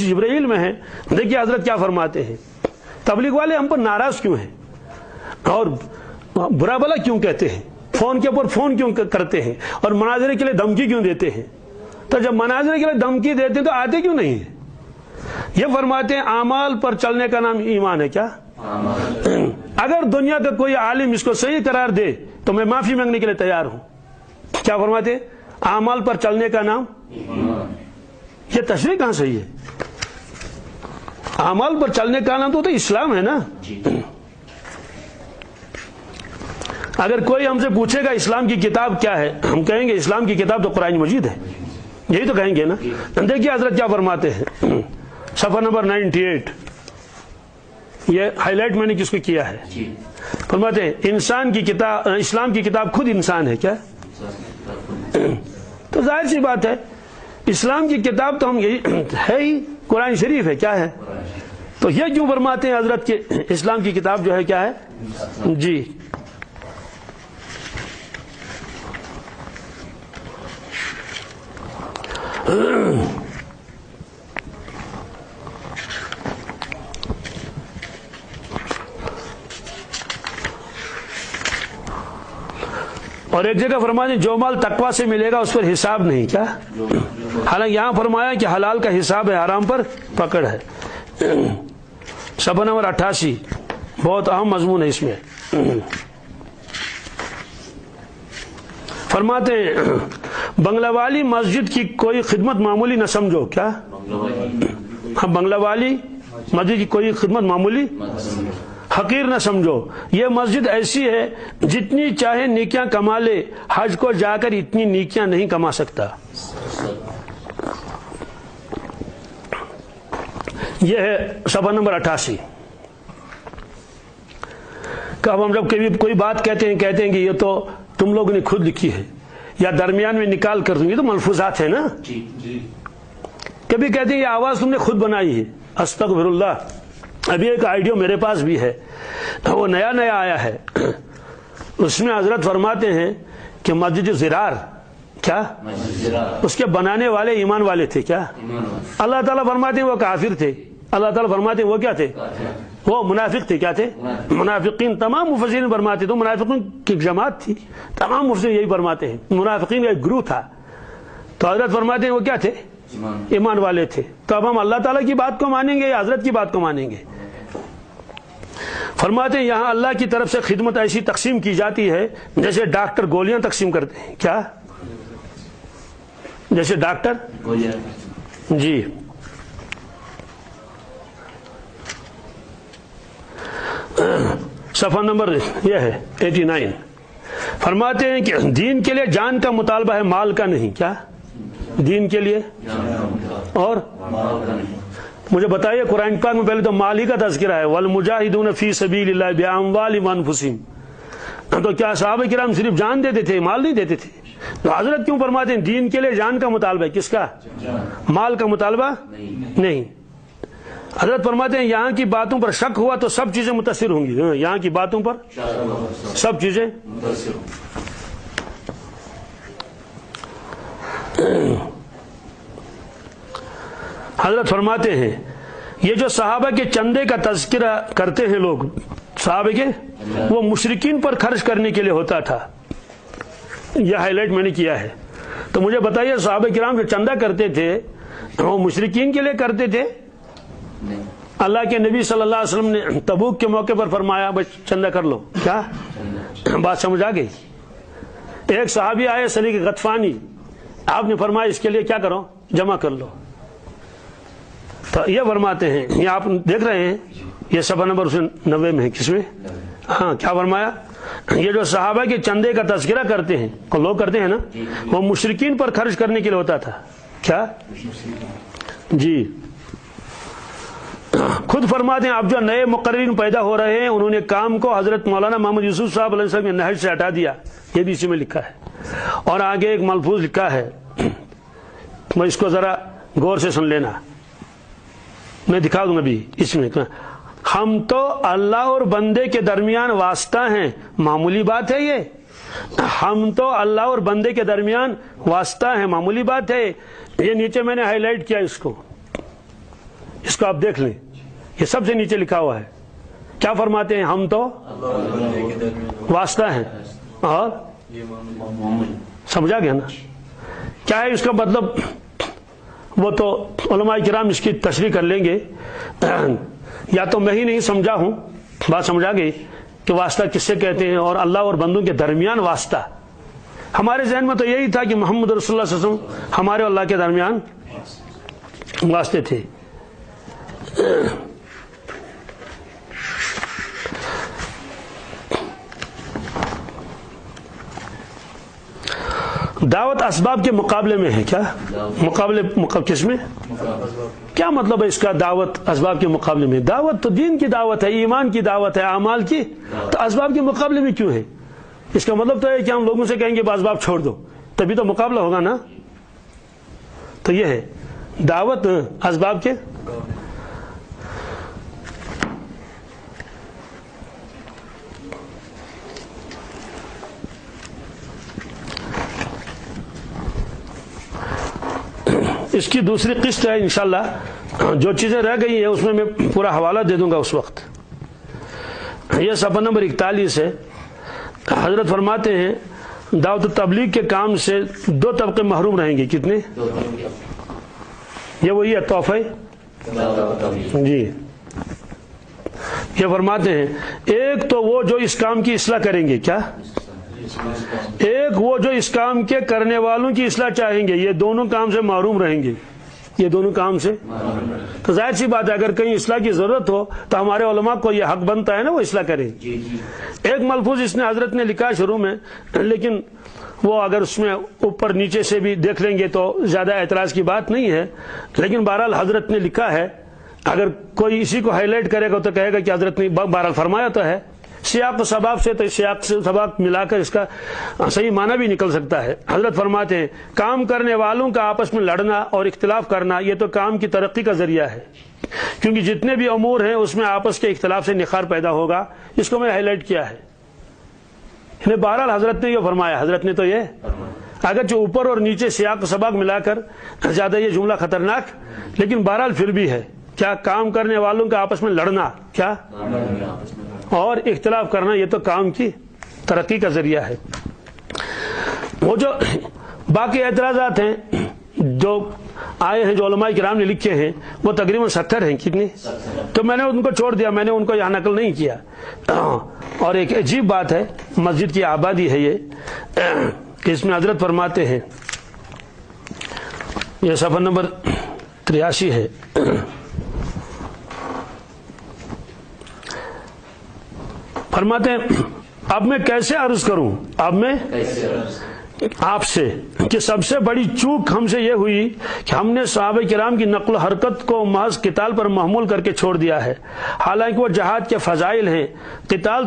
کوشش جبرائیل میں ہے۔ دیکھیے حضرت کیا فرماتے ہیں، تبلیغ والے ہم پر ناراض کیوں ہیں اور برا بلا کیوں کہتے ہیں، فون کے اوپر فون کیوں کرتے ہیں اور مناظرے کے لیے دھمکی کیوں دیتے ہیں؟ تو جب مناظرے کے لیے دھمکی دیتے ہیں تو آتے کیوں نہیں ہیں؟ یہ فرماتے ہیں اعمال پر چلنے کا نام ایمان ہے۔ کیا اگر دنیا کا کوئی عالم اس کو صحیح قرار دے تو میں معافی مانگنے کے لیے تیار ہوں۔ کیا فرماتے ہیں؟ اعمال پر چلنے کا نام ایمان۔ یہ تشریح کہاں صحیح ہے؟ اعمال پر چلنے کا نام تو اسلام ہے نا۔ اگر کوئی ہم سے پوچھے گا اسلام کی کتاب کیا ہے، ہم کہیں گے اسلام کی کتاب تو قرآن مجید ہے، یہی تو کہیں گے نا۔ دیکھیے حضرت کیا فرماتے ہیں، صفحہ نمبر 98، یہ ہائی لائٹ میں نے کس کو کیا ہے، فرماتے ہیں انسان کی کتاب، اسلام کی کتاب خود انسان ہے۔ کیا تو ظاہر سی بات ہے اسلام کی کتاب تو ہم یہی ہے ہی، قرآن شریف ہے۔ کیا ہے؟ تو یہ کیوں فرماتے ہیں حضرت کہ اسلام کی کتاب جو ہے کیا ہے؟ جی اور ایک جگہ فرماتے ہیں جو مال تقویٰ سے ملے گا اس پر حساب نہیں۔ کیا حالانکہ یہاں فرمایا کہ حلال کا حساب ہے، حرام پر پکڑ ہے۔ صفحہ نمبر 88 بہت اہم مضمون ہے اس میں، فرماتے ہیں بنگلہ والی مسجد کی کوئی خدمت معمولی نہ سمجھو۔ کیا بنگلہ والی مسجد کی کوئی خدمت معمولی حقیر نہ سمجھو، یہ مسجد ایسی ہے جتنی چاہے نیکیاں کما لے، حج کو جا کر اتنی نیکیاں نہیں کما سکتا۔ یہ ہے صفحہ نمبر 88۔ کہ اب ہم جب کبھی کوئی بات کہتے ہیں کہ یہ تو تم لوگوں نے خود لکھی ہے یا درمیان میں نکال کر دوں، یہ تو ملفوظات ہے نا۔ کبھی کہتے ہیں یہ آواز تم نے خود بنائی ہے، استغفر اللہ۔ ابھی ایک آئیڈیو میرے پاس بھی ہے، وہ نیا آیا ہے، اس میں حضرت فرماتے ہیں کہ مسجد زرار، کیا اس کے بنانے والے ایمان والے تھے۔ کیا اللہ تعالیٰ فرماتے ہیں وہ کافر تھے، اللہ تعالیٰ فرماتے ہیں وہ کیا تھے، وہ منافق تھے۔ کیا تھے؟ منافقین۔ تمام مفسرین فرماتے تو منافقین کی جماعت تھی، تمام مفسرین یہی فرماتے ہیں منافقین کا ایک گروہ تھا۔ تو حضرت فرماتے ہیں وہ کیا تھے، ایمان والے تھے۔ تو اب ہم اللہ تعالیٰ کی بات کو مانیں گے یا حضرت کی بات کو مانیں گے؟ فرماتے ہیں یہاں اللہ کی طرف سے خدمت ایسی تقسیم کی جاتی ہے جیسے ڈاکٹر گولیاں تقسیم کرتے ہیں۔ کیا جیسے ڈاکٹر گولیاں؟ جی صفحہ نمبر یہ ہے 89، فرماتے ہیں کہ دین کے لیے جان کا مطالبہ ہے، مال کا نہیں۔ کیا دین کے لیے اور مجھے بتائیے قرآن پاک میں پہلے تو مال ہی کا تذکرہ ہے، والمجاہدون فی سبیل اللہ باموالہم وانفسہم۔ تو کیا صحابہ کرام صرف جان دیتے تھے، مال نہیں دیتے تھے؟ تو حضرت کیوں فرماتے ہیں دین کے لیے جان کا مطالبہ ہے، کس کا؟ مال کا مطالبہ نہیں۔ حضرت فرماتے ہیں یہاں کی باتوں پر شک ہوا تو سب چیزیں متاثر ہوں گی، یہاں کی باتوں پر سب چیزیں حضرت فرماتے ہیں یہ جو صحابہ کے چندے کا تذکرہ کرتے ہیں لوگ، صحابہ کے، وہ مشرکین پر خرچ کرنے کے لیے ہوتا تھا۔ یہ ہائی لائٹ میں نے کیا ہے۔ تو مجھے بتائیے صحابہ کرام جو چندہ کرتے تھے وہ مشرکین کے لیے کرتے تھے؟ اللہ کے نبی صلی اللہ علیہ وسلم نے تبوک کے موقع پر فرمایا بس چندہ کر لو۔ کیا بات سمجھ آ گئی؟ ایک صحابی آئے سلیق غطفانی، آپ نے فرمایا اس کے لیے کیا کرو، جمع کر لو۔ تو یہ فرماتے ہیں، یہ آپ دیکھ رہے ہیں، یہ صفحہ نمبر 90 میں ہے، کس میں؟ ہاں کیا فرمایا؟ یہ جو صحابہ کے چندے کا تذکرہ کرتے ہیں، لوگ کرتے ہیں نا، وہ مشرکین پر خرچ کرنے کے لیے ہوتا تھا۔ کیا جی خود فرماتے ہیں اب جو نئے مقررین پیدا ہو رہے ہیں انہوں نے کام کو حضرت مولانا محمد یوسف صاحب علیہ السلام کے نہج سے ہٹا دیا، یہ بھی اسی میں لکھا ہے۔ اور آگے ایک ملفوظ لکھا ہے، میں اس کو ذرا غور سے سن لینا، میں دکھا دوں گا بھی اس میں۔ ہم تو اللہ اور بندے کے درمیان واسطہ ہیں، معمولی بات ہے یہ، ہم تو اللہ اور بندے کے درمیان واسطہ ہیں، معمولی بات ہے یہ۔ نیچے میں نے ہائی لائٹ کیا اس کو، اس کو آپ دیکھ لیں، یہ سب سے نیچے لکھا ہوا ہے. کیا فرماتے ہیں؟ ہم تو واسطہ ہیں اور سمجھا گیا نا کیا ہے اس کا مطلب؟ وہ تو علماء کرام اس کی تشریح کر لیں گے، یا تو میں ہی نہیں سمجھا ہوں. بات سمجھا گئی کہ واسطہ کس سے کہتے ہیں اور اللہ اور بندوں کے درمیان واسطہ. ہمارے ذہن میں تو یہی تھا کہ محمد رسول اللہ صلی اللہ علیہ وسلم ہمارے اللہ کے درمیان واسطے تھے. دعوت اسباب کے مقابلے میں ہے. کیا مقابلے کس میں؟ کیا مطلب ہے اس کا دعوت اسباب کے مقابلے میں؟ دعوت تو دین کی دعوت ہے، ایمان کی دعوت ہے، اعمال کی، تو اسباب کے مقابلے میں کیوں ہے؟ اس کا مطلب تو ہے کہ ہم لوگوں سے کہیں گے اسباب چھوڑ دو، تبھی تو مقابلہ ہوگا نا. تو یہ ہے دعوت اسباب کے. اس کی دوسری قسط ہے انشاءاللہ، جو چیزیں رہ گئی ہیں اس میں میں پورا حوالہ دے دوں گا اس وقت. یہ صفحہ نمبر 41 ہے. حضرت فرماتے ہیں دعوت تبلیغ کے کام سے 2 طبقے محروم رہیں گے. کتنے؟ یہ وہی ہے تحفہ جی. یہ فرماتے ہیں ایک تو وہ جو اس کام کی اصلاح کریں گے. کیا؟ ایک وہ جو اس کام کے کرنے والوں کی اصلاح چاہیں گے. یہ دونوں کام سے محروم رہیں گے. یہ دونوں کام سے تو ظاہر سی بات ہے اگر کہیں اصلاح کی ضرورت ہو تو ہمارے علماء کو یہ حق بنتا ہے نا وہ اصلاح کریں. ایک ملفوظ اس نے حضرت نے لکھا شروع میں، لیکن وہ اگر اس میں اوپر نیچے سے بھی دیکھ لیں گے تو زیادہ اعتراض کی بات نہیں ہے، لیکن بہرحال حضرت نے لکھا ہے. اگر کوئی اسی کو ہائی لائٹ کرے گا تو کہے گا کہ حضرت نے بہرحال فرمایا تو ہے. سیاق و سباب سے تو سیاق سے سباب ملا کر اس کا صحیح معنی بھی نکل سکتا ہے. حضرت فرماتے ہیں کام کرنے والوں کا آپس میں لڑنا اور اختلاف کرنا یہ تو کام کی ترقی کا ذریعہ ہے، کیونکہ جتنے بھی امور ہیں اس میں آپس کے اختلاف سے نخار پیدا ہوگا. اس کو میں ہائی لائٹ کیا ہے. بہرحال حضرت نے یہ فرمایا، حضرت نے تو یہ اگرچہ اوپر اور نیچے سیاق و سباق ملا کر زیادہ یہ جملہ خطرناک، لیکن بہرحال پھر بھی ہے. کیا؟ کام کرنے والوں کا آپس میں لڑنا کیا اور اختلاف کرنا یہ تو کام کی ترقی کا ذریعہ ہے. وہ جو باقی اعتراضات ہیں جو آئے ہیں جو علماء کرام نے لکھے ہیں وہ تقریباً 70 ہیں. کتنی؟ تو میں نے ان کو چھوڑ دیا، میں نے ان کو یہاں نقل نہیں کیا. اور ایک عجیب بات ہے، مسجد کی آبادی ہے یہ کہ اس میں حضرت فرماتے ہیں، یہ صفحہ نمبر 83 ہے. فرماتے ہیں اب میں کیسے عرض کروں، اب میں آپ سے کہ سب سے بڑی چوک ہم سے یہ ہوئی کہ ہم نے صحابہ کرام کی نقل و حرکت کو محض قتال پر محمول کر کے چھوڑ دیا ہے، حالانکہ وہ جہاد کے فضائل ہیں. قتال